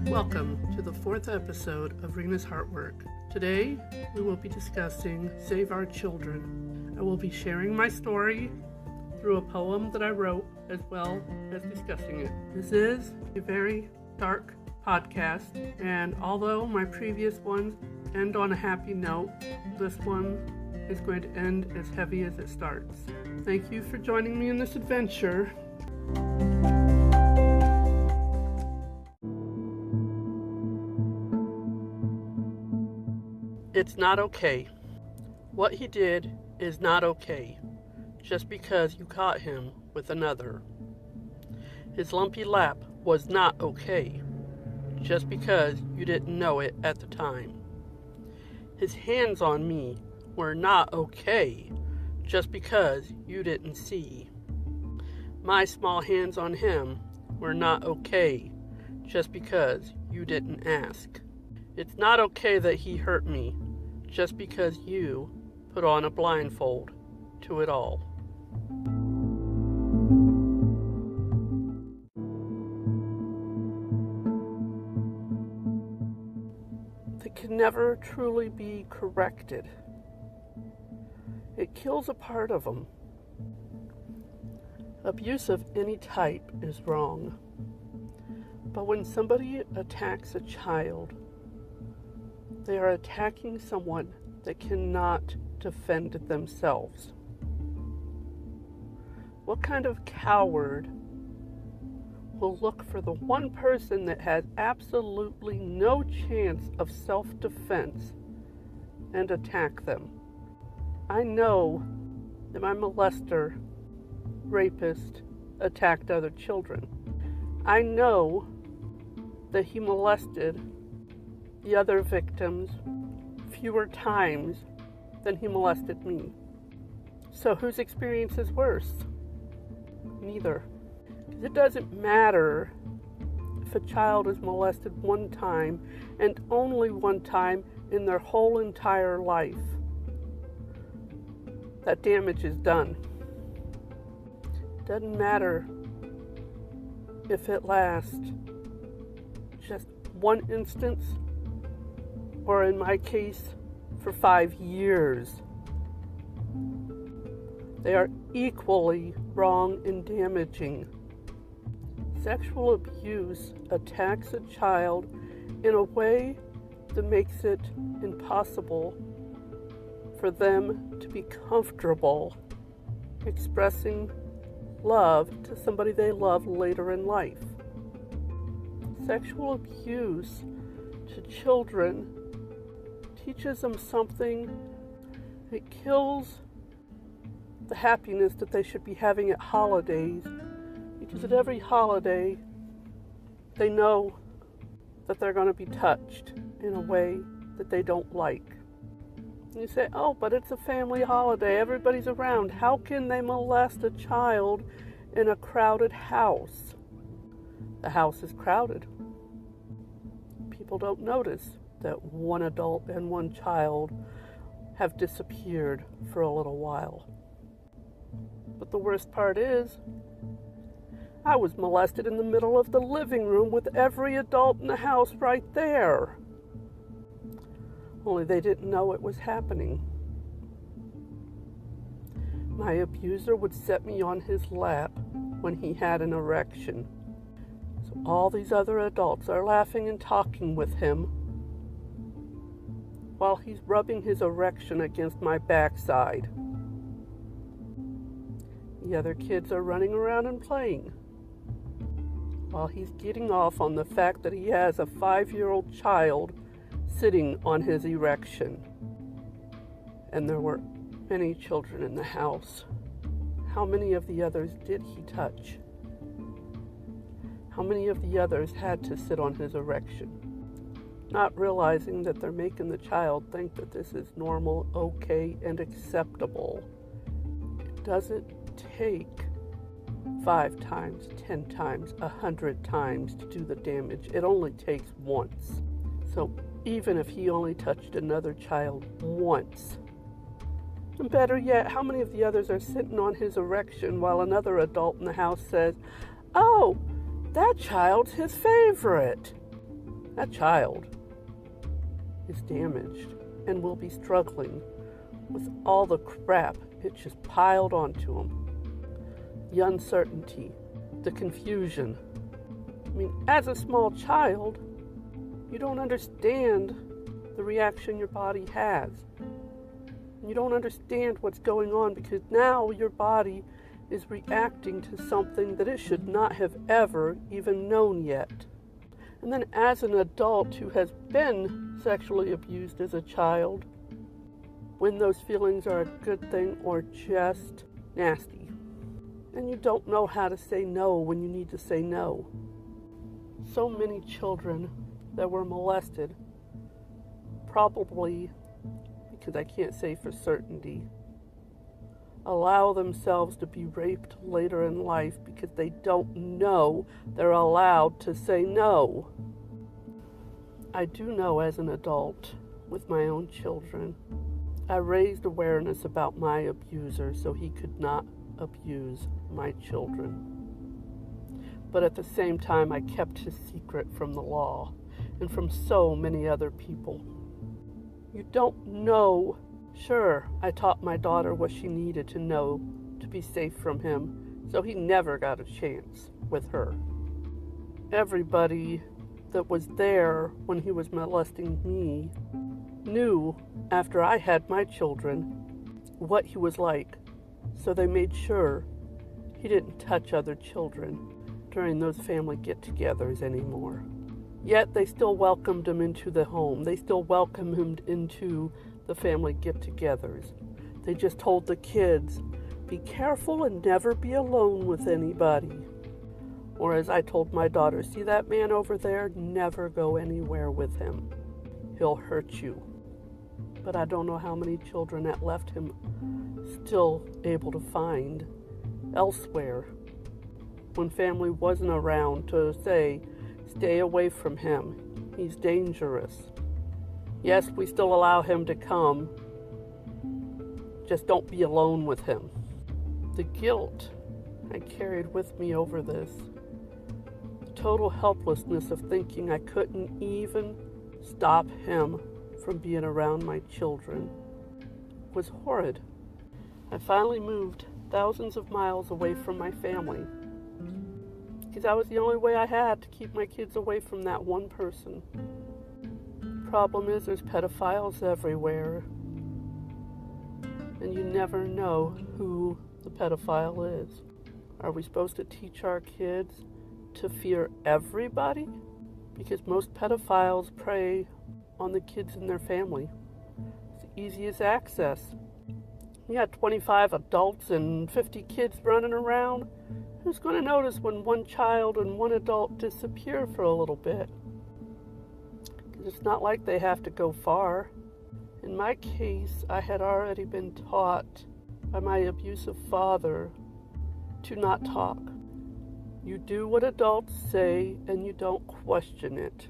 Welcome to the 4th episode of Rena's Heartwork. Today, we will be discussing Save Our Children. I will be sharing my story through a poem that I wrote, as well as discussing it. This is a very dark podcast, and although my previous ones end on a happy note, this one is going to end as heavy as it starts. Thank you for joining me in this adventure. It's not okay. What he did is not okay, just because you caught him with another. His lumpy lap was not okay, just because you didn't know it at the time. His hands on me were not okay, just because you didn't see. My small hands on him were not okay, just because you didn't ask. It's not okay that he hurt me, just because you put on a blindfold to it all. They can never truly be corrected. It kills a part of them. Abuse of any type is wrong. But when somebody attacks a child, they are attacking someone that cannot defend themselves. What kind of coward will look for the one person that has absolutely no chance of self-defense and attack them? I know that my molester, rapist, attacked other children. I know that he molested the other victims fewer times than he molested me. So whose experience is worse? Neither. Because it doesn't matter if a child is molested one time and only one time in their whole entire life. That damage is done. Doesn't matter if it lasts just one instance, or in my case, for 5 years. They are equally wrong and damaging. Sexual abuse attacks a child in a way that makes it impossible for them to be comfortable expressing love to somebody they love later in life. Sexual abuse to children teaches them something. It kills the happiness that they should be having at holidays, because at every holiday they know that they're going to be touched in a way that they don't like. And you say, oh, but it's a family holiday, everybody's around. How can they molest a child in a crowded house? The house is crowded. People don't notice that one adult and one child have disappeared for a little while. But the worst part is, I was molested in the middle of the living room with every adult in the house right there. Only they didn't know it was happening. My abuser would set me on his lap when he had an erection. So all these other adults are laughing and talking with him while he's rubbing his erection against my backside. The other kids are running around and playing, while he's getting off on the fact that he has a 5-year-old child sitting on his erection. And there were many children in the house. How many of the others did he touch? How many of the others had to sit on his erection? Not realizing that they're making the child think that this is normal, okay, and acceptable. It doesn't take 5 times, 10 times, 100 times to do the damage. It only takes once. So even if he only touched another child once, and better yet, how many of the others are sitting on his erection while another adult in the house says, oh, that child's his favorite? That child is damaged and will be struggling with all the crap it just piled onto him. The uncertainty, the confusion. I mean, as a small child, you don't understand the reaction your body has. You don't understand what's going on because now your body is reacting to something that it should not have ever even known yet. And then as an adult who has been sexually abused as a child, when those feelings are a good thing or just nasty. And you don't know how to say no when you need to say no. So many children that were molested, probably, because I can't say for certainty, allow themselves to be raped later in life because they don't know they're allowed to say no. I do know as an adult, with my own children, I raised awareness about my abuser so he could not abuse my children. But at the same time, I kept his secret from the law and from so many other people. You don't know. Sure, I taught my daughter what she needed to know to be safe from him, so he never got a chance with her. Everybody that was there when he was molesting me knew after I had my children what he was like, so they made sure he didn't touch other children during those family get-togethers anymore. Yet they still welcomed him into the home. They still welcomed him into the family get-togethers. They just told the kids, be careful and never be alone with anybody. Or as I told my daughter, see that man over there? Never go anywhere with him. He'll hurt you. But I don't know how many children that left him still able to find elsewhere when family wasn't around to say, stay away from him. He's dangerous. Yes, we still allow him to come. Just don't be alone with him. The guilt I carried with me over this, the total helplessness of thinking I couldn't even stop him from being around my children, was horrid. I finally moved thousands of miles away from my family because that was the only way I had to keep my kids away from that one person. The problem is there's pedophiles everywhere, and you never know who the pedophile is. Are we supposed to teach our kids to fear everybody? Because most pedophiles prey on the kids in their family. It's the easiest access. You got 25 adults and 50 kids running around. Who's going to notice when one child and one adult disappear for a little bit? It's not like they have to go far. In my case, I had already been taught by my abusive father to not talk. You do what adults say and you don't question it.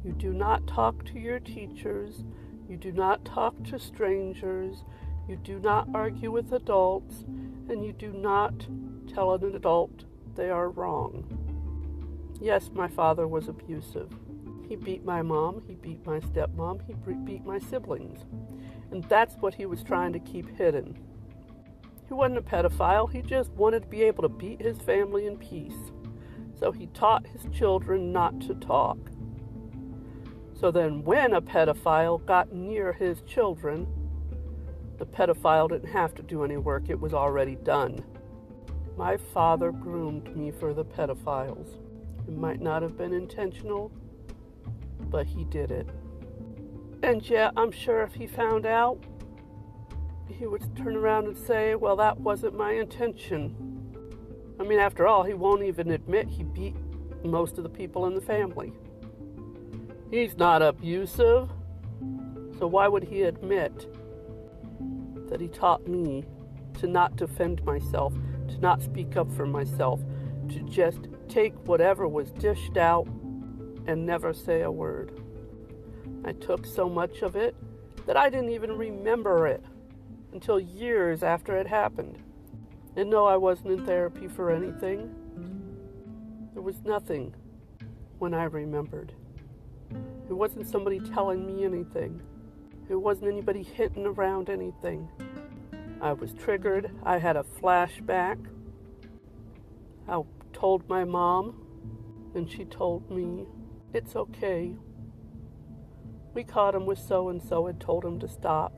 You do not talk to your teachers. You do not talk to strangers. You do not argue with adults. And you do not tell an adult they are wrong. Yes, my father was abusive. He beat my mom. He beat my stepmom. He beat my siblings. And that's what he was trying to keep hidden. He wasn't a pedophile. He just wanted to be able to beat his family in peace. So he taught his children not to talk. So then when a pedophile got near his children, the pedophile didn't have to do any work. It was already done. My father groomed me for the pedophiles. It might not have been intentional, but he did it. And yeah, I'm sure if he found out, he would turn around and say, well, that wasn't my intention. I mean, after all, he won't even admit he beat most of the people in the family. He's not abusive, so why would he admit that he taught me to not defend myself, to not speak up for myself, to just take whatever was dished out and never say a word? I took so much of it that I didn't even remember it until years after it happened. And no, I wasn't in therapy for anything. There was nothing when I remembered. It wasn't somebody telling me anything. It wasn't anybody hinting around anything. I was triggered. I had a flashback. I told my mom, and she told me, it's okay. We caught him with so-and-so and told him to stop.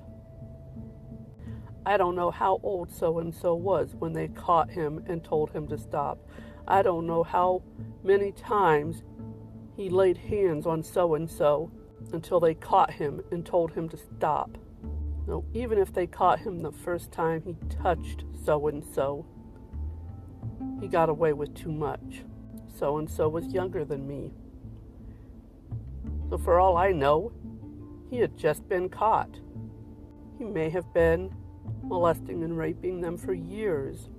I don't know how old so-and-so was when they caught him and told him to stop. I don't know how many times he laid hands on so-and-so until they caught him and told him to stop. No, even if they caught him the first time he touched so-and-so, he got away with too much. So-and-so was younger than me. So for all I know, he had just been caught. He may have been molesting and raping them for years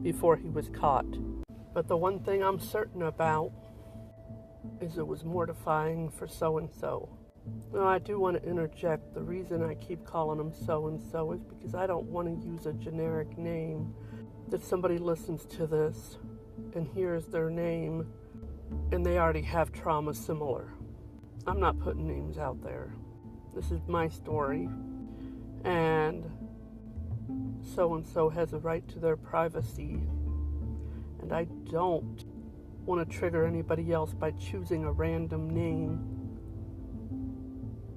before he was caught. But the one thing I'm certain about is it was mortifying for so-and-so. Now, I do want to interject. The reason I keep calling him so-and-so is because I don't want to use a generic name that somebody listens to this and hears their name and they already have trauma similar. I'm not putting names out there. This is my story, and so-and-so has a right to their privacy, and I don't want to trigger anybody else by choosing a random name.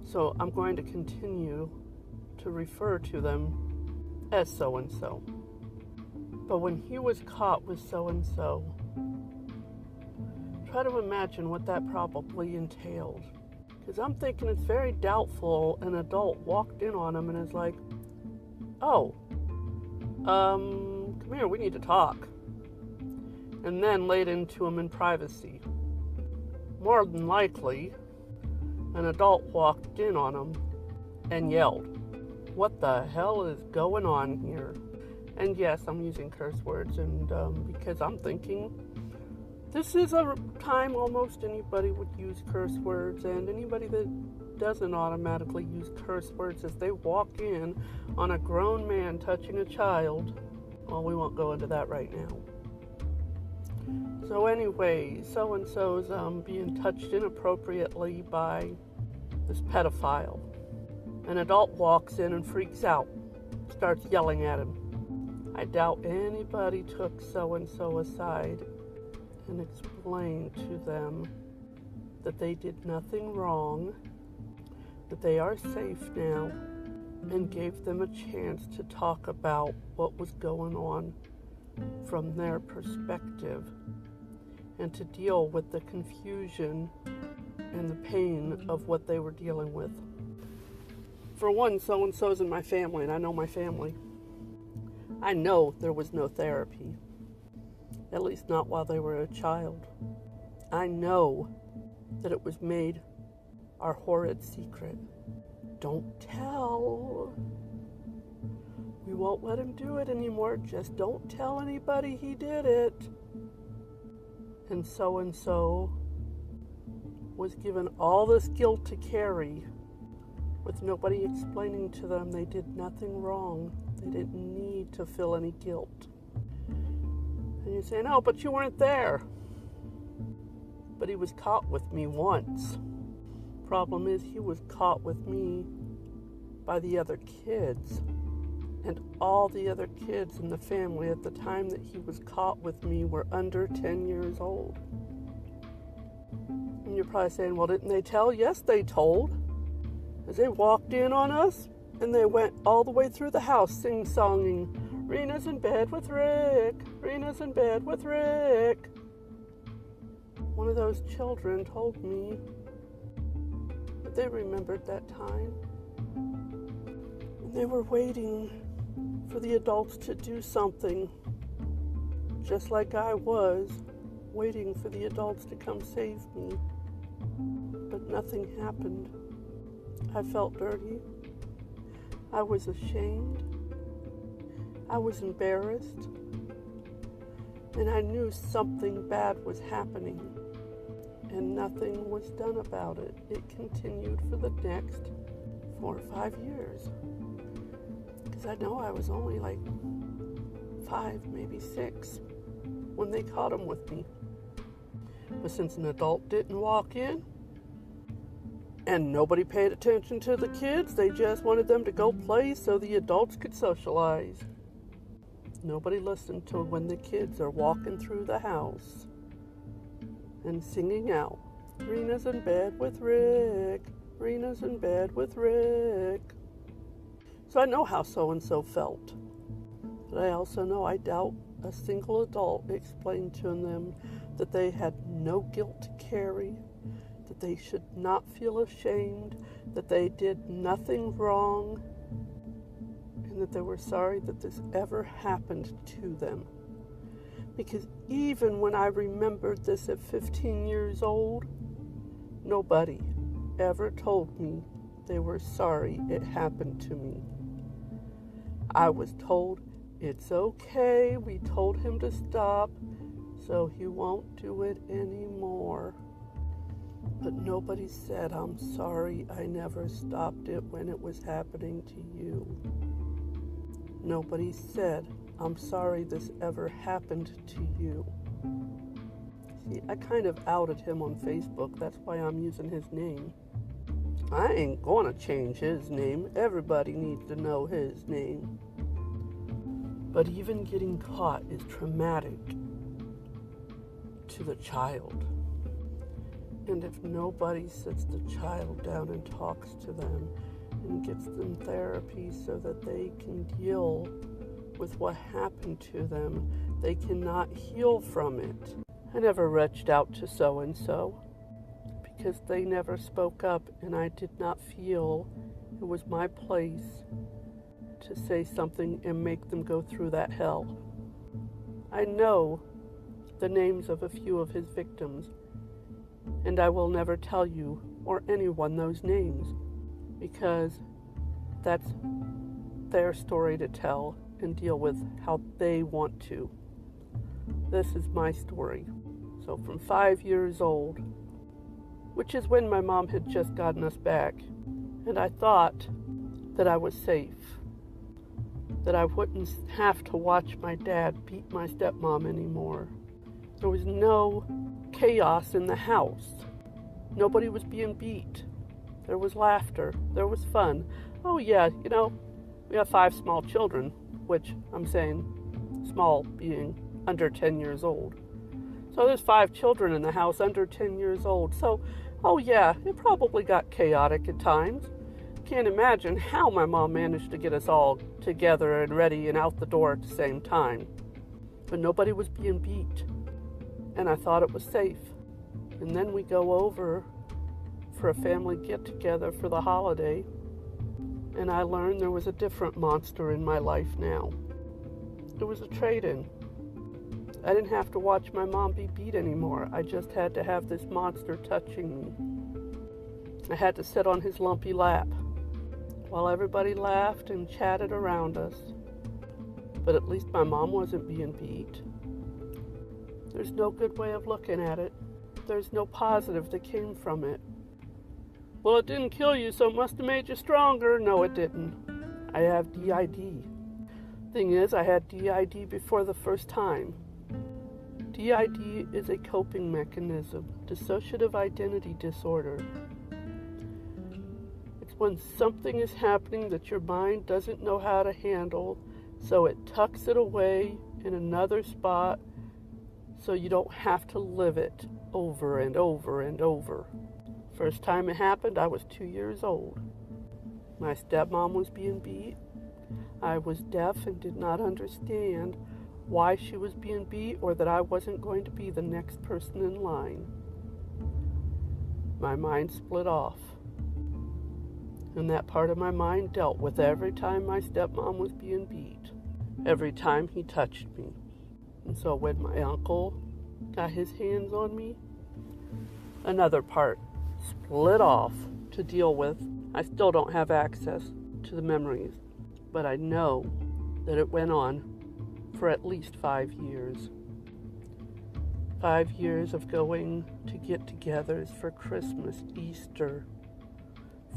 So I'm going to continue to refer to them as so-and-so. But when he was caught with so-and-so, try to imagine what that probably entailed. Because I'm thinking it's very doubtful an adult walked in on him and is like, oh, come here, we need to talk. And then laid into him in privacy. More than likely, an adult walked in on him and yelled, what the hell is going on here? And yes, I'm using curse words, and because I'm thinking this is a time almost anybody would use curse words, and anybody that doesn't automatically use curse words as they walk in on a grown man touching a child, well, we won't go into that right now. So anyway, so-and-so's being touched inappropriately by this pedophile. An adult walks in and freaks out, starts yelling at him. I doubt anybody took so-and-so aside and explained to them that they did nothing wrong, that they are safe now, and gave them a chance to talk about what was going on from their perspective and to deal with the confusion and the pain of what they were dealing with. For one, so-and-so's in my family, and I know my family. I know there was no therapy, at least not while they were a child. I know that it was made our horrid secret. Don't tell. We won't let him do it anymore. Just don't tell anybody he did it. And so was given all this guilt to carry with nobody explaining to them they did nothing wrong. They didn't need to feel any guilt. And you say, no, but you weren't there. But he was caught with me once. Problem is, he was caught with me by the other kids. And all the other kids in the family at the time that he was caught with me were under 10 years old. And you're probably saying, well, didn't they tell? Yes, they told. As they walked in on us, and they went all the way through the house sing-songing, Rena's in bed with Rick, Rena's in bed with Rick. One of those children told me that they remembered that time. And they were waiting for the adults to do something, just like I was waiting for the adults to come save me. But nothing happened. I felt dirty. I was ashamed. I was embarrassed. And I knew something bad was happening. And nothing was done about it. It continued for the next 4 or 5 years. Because I know I was only like 5, maybe 6, when they caught him with me. But since an adult didn't walk in, And nobody paid attention to the kids. They just wanted them to go play so the adults could socialize. Nobody listened to when the kids are walking through the house and singing out, Rena's in bed with Rick. Rena's in bed with Rick. So I know how so-and-so felt. But I also know I doubt a single adult explained to them that they had no guilt to carry, that they should not feel ashamed, that they did nothing wrong, and that they were sorry that this ever happened to them. Because even when I remembered this at 15 years old, nobody ever told me they were sorry it happened to me. I was told, it's okay, we told him to stop, so he won't do it anymore. But nobody said, I'm sorry I never stopped it when it was happening to you. Nobody said, I'm sorry this ever happened to you. See, I kind of outed him on Facebook. That's why I'm using his name. I ain't gonna change his name. Everybody needs to know his name. But even getting caught is traumatic to the child. And if nobody sits the child down and talks to them and gets them therapy so that they can deal with what happened to them, they cannot heal from it. I never reached out to so-and-so because they never spoke up, and I did not feel it was my place to say something and make them go through that hell. I know the names of a few of his victims, and I will never tell you or anyone those names because that's their story to tell and deal with how they want to. This is my story. So from 5 years old, which is when my mom had just gotten us back, and I thought that I was safe, that I wouldn't have to watch my dad beat my stepmom anymore. There was no chaos in the house. Nobody was being beat. There was laughter. There was fun. Oh yeah, we have 5 small children, which I'm saying small being under 10 years old. So there's 5 children in the house under 10 years old. So, oh yeah, it probably got chaotic at times. Can't imagine how my mom managed to get us all together and ready and out the door at the same time. But nobody was being beat. And I thought it was safe. And then we go over for a family get-together for the holiday, and I learned there was a different monster in my life now. It was a trade-in. I didn't have to watch my mom be beat anymore. I just had to have this monster touching me. I had to sit on his lumpy lap while everybody laughed and chatted around us. But at least my mom wasn't being beat. There's no good way of looking at it. There's no positive that came from it. Well, it didn't kill you, so it must have made you stronger. No, it didn't. I have DID. Thing is, I had DID before the first time. DID is a coping mechanism, dissociative identity disorder. It's when something is happening that your mind doesn't know how to handle, so it tucks it away in another spot so you don't have to live it over and over and over. First time it happened, I was 2 years old. My stepmom was being beat. I was deaf and did not understand why she was being beat or that I wasn't going to be the next person in line. My mind split off. And that part of my mind dealt with every time my stepmom was being beat, every time he touched me. And so when my uncle got his hands on me, another part split off to deal with. I still don't have access to the memories, but I know that it went on for at least 5 years. 5 years of going to get-togethers for Christmas, Easter,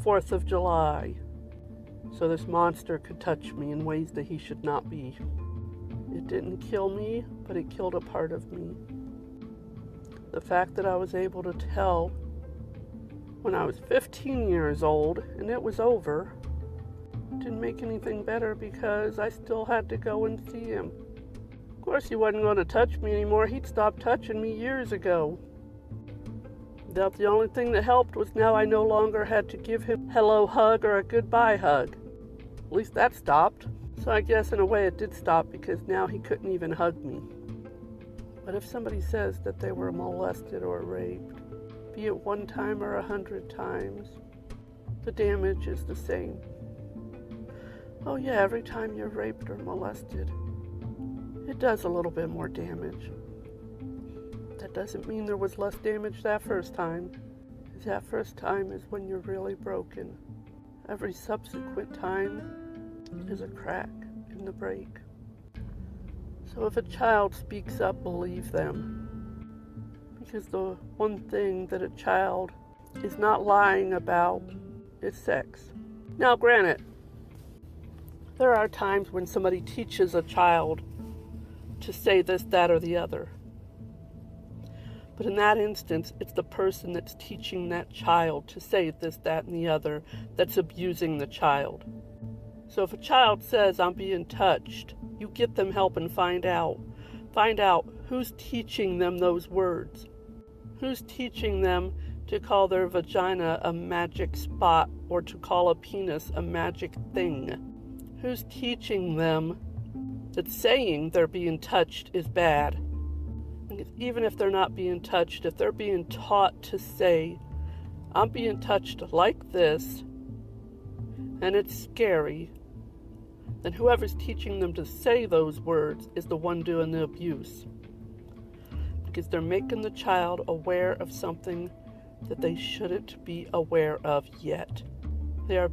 4th of July, so this monster could touch me in ways that he should not be. It didn't kill me, but it killed a part of me. The fact that I was able to tell when I was 15 years old, and it was over. Didn't make anything better because I still had to go and see him. Of course, he wasn't going to touch me anymore. He'd stopped touching me years ago. The only thing that helped was now I no longer had to give him a hello hug or a goodbye hug. At least that stopped. So I guess in a way it did stop because now he couldn't even hug me. But if somebody says that they were molested or raped, be it 1 time or 100 times, the damage is the same. Oh yeah, every time you're raped or molested, it does a little bit more damage. That doesn't mean there was less damage that first time. That first time is when you're really broken. Every subsequent time is a crack in the break. So if a child speaks up, believe them. Because the one thing that a child is not lying about is sex. Now granted, there are times when somebody teaches a child to say this, that, or the other. But in that instance, it's the person that's teaching that child to say this, that, and the other that's abusing the child. So if a child says, I'm being touched, you get them help and find out. Find out who's teaching them those words. Who's teaching them to call their vagina a magic spot or to call a penis a magic thing. Who's teaching them that saying they're being touched is bad. Even if they're not being touched, if they're being taught to say, I'm being touched like this, and it's scary, then whoever's teaching them to say those words is the one doing the abuse. Because they're making the child aware of something that they shouldn't be aware of yet. They are